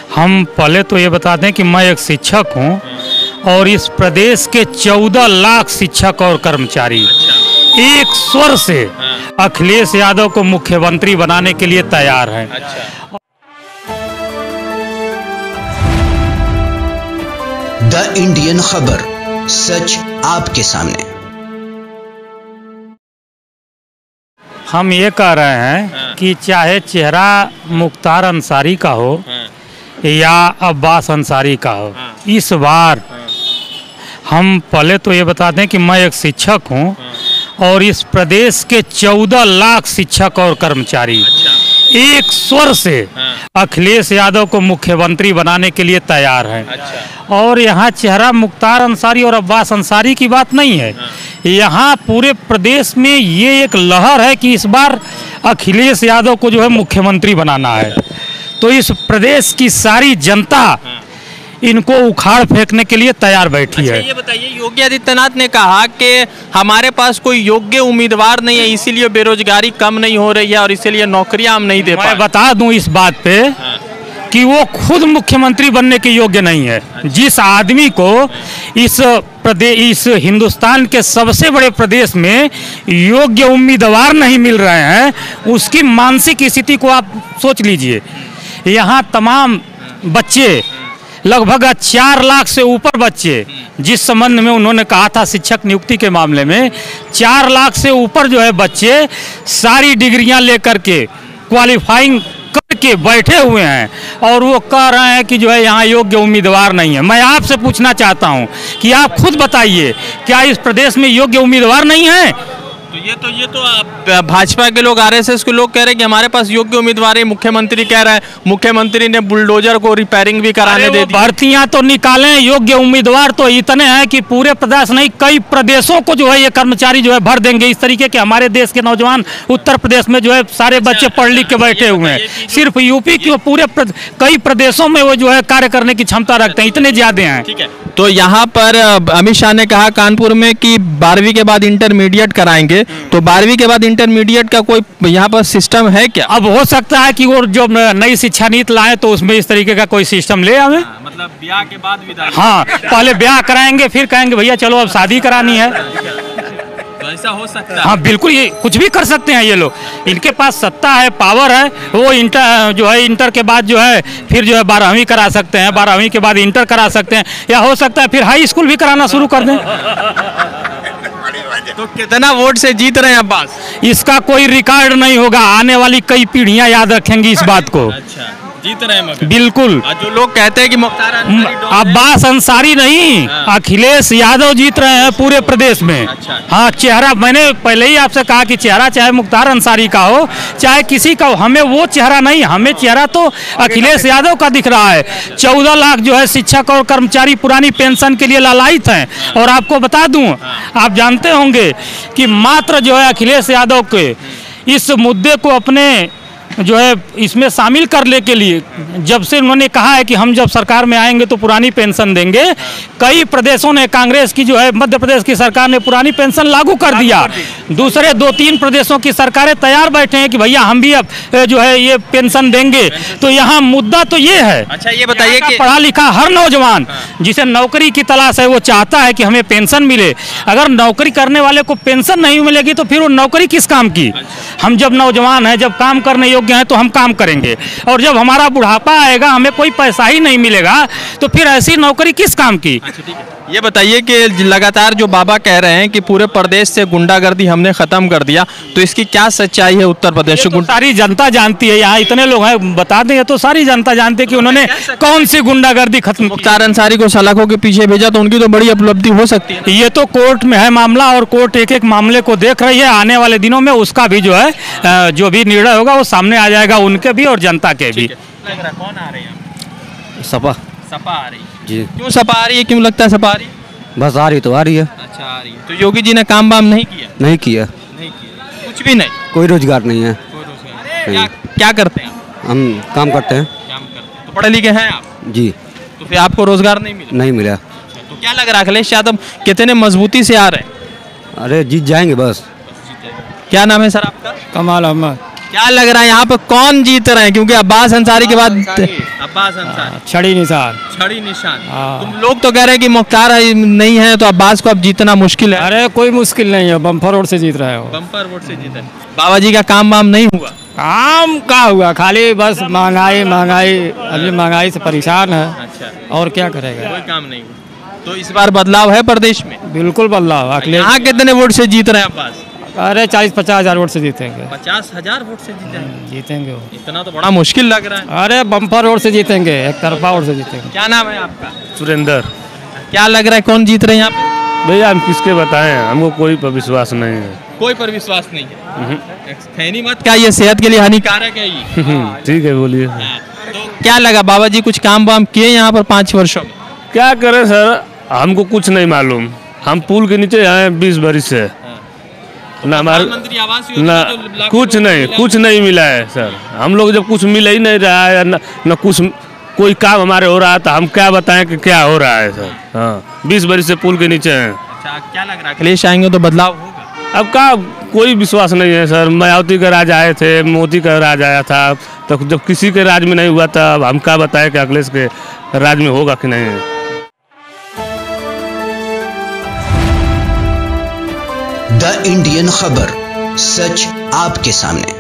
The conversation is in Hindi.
हम पहले तो ये बता दें कि मैं एक शिक्षक हूं और इस प्रदेश के 14 लाख शिक्षक और कर्मचारी एक स्वर से अखिलेश यादव को मुख्यमंत्री बनाने के लिए तैयार हैं। द इंडियन खबर, सच आपके सामने। हम ये कह रहे हैं कि चाहे चेहरा मुख्तार अंसारी का हो या अब्बास अंसारी का हो, इस बार हम पहले तो ये बता दें कि मैं एक शिक्षक हूं और इस प्रदेश के 14 लाख शिक्षक और कर्मचारी एक स्वर से अखिलेश यादव को मुख्यमंत्री बनाने के लिए तैयार हैं। और यहाँ चेहरा मुख्तार अंसारी और अब्बास अंसारी की बात नहीं है, यहाँ पूरे प्रदेश में ये एक लहर है कि इस बार अखिलेश यादव को जो है मुख्यमंत्री बनाना है। तो इस प्रदेश की सारी जनता इनको उखाड़ फेंकने के लिए तैयार बैठी है। ये बताइए, योगी आदित्यनाथ ने कहा कि हमारे पास कोई योग्य उम्मीदवार नहीं है, इसीलिए बेरोजगारी कम नहीं हो रही है और इसीलिए नौकरियां हम नहीं दे पाए। मैं बता दूं इस बात पे कि वो खुद मुख्यमंत्री बनने के योग्य नहीं है। जिस आदमी को इस हिंदुस्तान के सबसे बड़े प्रदेश में योग्य उम्मीदवार नहीं मिल रहे हैं, उसकी मानसिक स्थिति को आप सोच लीजिए। यहाँ तमाम बच्चे, लगभग 4 लाख से ऊपर बच्चे, जिस संबंध में उन्होंने कहा था शिक्षक नियुक्ति के मामले में, 4 लाख से ऊपर जो है बच्चे सारी डिग्रियां लेकर के क्वालिफाइंग करके बैठे हुए हैं और वो कह रहे हैं कि जो है यहाँ योग्य उम्मीदवार नहीं है। मैं आपसे पूछना चाहता हूँ कि आप खुद बताइए, क्या इस प्रदेश में योग्य उम्मीदवार नहीं है? तो ये तो आप भाजपा के लोग, आरएसएस के लोग कह रहे हैं कि हमारे पास योग्य उम्मीदवार है। मुख्यमंत्री कह रहा है, मुख्यमंत्री ने बुलडोजर को रिपेयरिंग भी कराने दे दी। भर्तियां तो निकालें, योग्य उम्मीदवार तो इतने हैं कि पूरे प्रदेश नहीं, कई प्रदेशों को जो है ये कर्मचारी जो है भर देंगे। इस तरीके के हमारे देश के नौजवान उत्तर प्रदेश में जो है सारे बच्चे पढ़ लिख के बैठे हुए हैं। सिर्फ यूपी की पूरे कई प्रदेशों में वो जो है कार्य करने की क्षमता रखते हैं, इतने ज्यादा हैं। ठीक है, तो यहाँ पर अमित शाह ने कहा कानपुर में कि 12वीं के बाद इंटरमीडिएट कराएंगे, तो 12वीं के बाद इंटरमीडिएट का कोई यहाँ पर सिस्टम है क्या? अब हो सकता है कि वो जो नई शिक्षा नीति लाए तो उसमें इस तरीके का कोई सिस्टम ले आवे। मतलब ब्याह के बाद विदाई। हाँ, पहले ब्याह कराएंगे, फिर कहेंगे भैया चलो अब शादी करानी है। तो ऐसा हो सकता है? हाँ बिल्कुल, ये कुछ भी कर सकते हैं ये लोग, इनके पास सत्ता है, पावर है। वो इंटर के बाद जो है फिर जो है 12वीं करा सकते हैं, 12वीं के बाद इंटर करा सकते हैं, या हो सकता है फिर हाई स्कूल भी कराना शुरू कर दें। तो कितना वोट से जीत रहे हैं अब्बास? इसका कोई रिकॉर्ड नहीं होगा, आने वाली कई पीढ़ियां याद रखेंगी इस बात को। अच्छा, जीत रहे हैं बिल्कुल। जो लोग कहते हैं कि मुख्तार अब्बास अंसारी नहीं, अखिलेश यादव जीत रहे हैं पूरे प्रदेश में। अच्छा। हाँ, चेहरा मैंने पहले ही आपसे कहा कि चेहरा चाहे मुख्तार अंसारी का हो चाहे किसी का हो, हमें वो चेहरा नहीं, हमें चेहरा तो अखिलेश यादव का दिख रहा है। 14 लाख जो है शिक्षक और कर्मचारी पुरानी पेंशन के लिए लालायित हैं। और आपको बता दूं, आप जानते होंगे कि मात्र जो है अखिलेश यादव के इस मुद्दे को अपने जो है इसमें शामिल करने के लिए, जब से उन्होंने कहा है कि हम जब सरकार में आएंगे तो पुरानी पेंशन देंगे, कई प्रदेशों ने, कांग्रेस की जो है मध्य प्रदेश की सरकार ने पुरानी पेंशन लागू कर दिया। दूसरे 2-3 प्रदेशों की सरकारें तैयार बैठे हैं कि भैया हम भी अब जो है ये पेंशन देंगे। तो यहाँ मुद्दा तो ये है। अच्छा, ये बताइए कि पढ़ा लिखा हर नौजवान जिसे नौकरी की तलाश है वो चाहता है कि हमें पेंशन मिले। अगर नौकरी करने वाले को पेंशन नहीं मिलेगी तो फिर वो नौकरी किस काम की? हम जब नौजवान हैं, जब काम करने योग्य हैं तो हम काम करेंगे, और जब हमारा बुढ़ापा आएगा हमें कोई पैसा ही नहीं मिलेगा तो फिर ऐसी नौकरी किस काम की? अच्छा, ठीक है। ये बताइए कि लगातार जो बाबा कह रहे हैं कि पूरे प्रदेश से गुंडागर्दी हमने खत्म कर दिया, तो इसकी क्या सच्चाई है उत्तर प्रदेश में? सारी जनता जानती है, यहाँ इतने लोग हैं, बता दें तो सारी जनता जानती है कि उन्होंने कौन सी गुंडागर्दी खत्म की। मुख्तार अंसारी को सलाखों के पीछे भेजा तो उनकी तो बड़ी उपलब्धि हो सकती है। ये तो कोर्ट में है मामला और कोर्ट एक मामले को देख रही है। आने वाले दिनों में उसका भी जो है जो भी निर्णय होगा वो सामने आ जाएगा, उनके भी और जनता के भी। कौन आ रही है? सपा आ रही जी। क्यों सपा आ रही है? क्यों लगता है सपा आ रही है? बस आ रही तो आ रही है। अच्छा, आ रही है। तो योगी जी ने काम वाम नहीं किया? नहीं किया, कुछ भी नहीं, कोई रोजगार नहीं है। क्या करते हैं? हम काम करते हैं। तो पढ़े लिखे हैं आप? जी। तो फिर आपको रोजगार नहीं मिला? नहीं मिला। तो क्या लग रहा है अखिलेश यादव कितने मजबूती से आ रहे हैं? अरे जीत जाएंगे बस। क्या नाम है सर आपका? कमाल अहमद। क्या लग रहा है यहाँ पे कौन जीत रहे हैं, क्योंकि अब्बास अंसारी के बाद अब्बास अंसारी छड़ी निशान। छड़ी निशान। तुम लोग तो कह रहे हैं कि मुख्तार नहीं है तो अब्बास को अब जीतना मुश्किल है। अरे कोई मुश्किल नहीं है, बम्पर वोट से जीत रहे हो। बम्पर वोट से जीते। बाबा जी का काम वाम नहीं हुआ? काम का हुआ, खाली बस महंगाई महंगाई, अभी महंगाई से परेशान है। अच्छा, और क्या करेगा। कोई काम नहीं हुआ। तो इस बार बदलाव है प्रदेश में? बिल्कुल बदलाव। अखिलेश यहाँ कितने वोट से जीत रहे हैं अब्बास? अरे 40-50 हज़ार वोट से जीतेंगे। 50,000 वोट से जीतेंगे? जीतेंगे वो। इतना तो बड़ा मुश्किल लग रहा है। अरे बम्पर वोट से जीतेंगे, एक तरफा वोट से जीतेंगे। क्या नाम है आपका? सुरेंद्र। क्या लग रहा है कौन जीत रहे हैं यहाँ पे? भैया हम किसके बताएं, हमको कोई पर विश्वास नहीं है। कोई पर विश्वास नहीं है। खैनी मत क्या, ये सेहत के लिए हानिकारक है ये। ठीक है, बोलिए। तो क्या लगा बाबा जी कुछ काम वाम किए यहाँ पर 5 वर्षों में? क्या करें सर, हमको कुछ नहीं मालूम। हम पुल के नीचे आए 20 बरिस से, ना हमारे ना कुछ नहीं मिला है सर। हम लोग जब कुछ मिल ही नहीं रहा है, न कुछ कोई काम हमारे हो रहा है, तो हम क्या बताएं कि क्या हो रहा है सर। हाँ, 20 बरिस से पुल के नीचे हैं। अच्छा, क्या लग रहा है अखिलेश आएंगे तो बदलाव होगा? अब का कोई विश्वास नहीं है सर। मायावती का राज आए थे, मोदी का राज आया था, तो जब किसी के राज में नहीं हुआ था, अब हम क्या बताएं कि अखिलेश के राज में होगा कि नहीं। द इंडियन खबर, सच आपके सामने।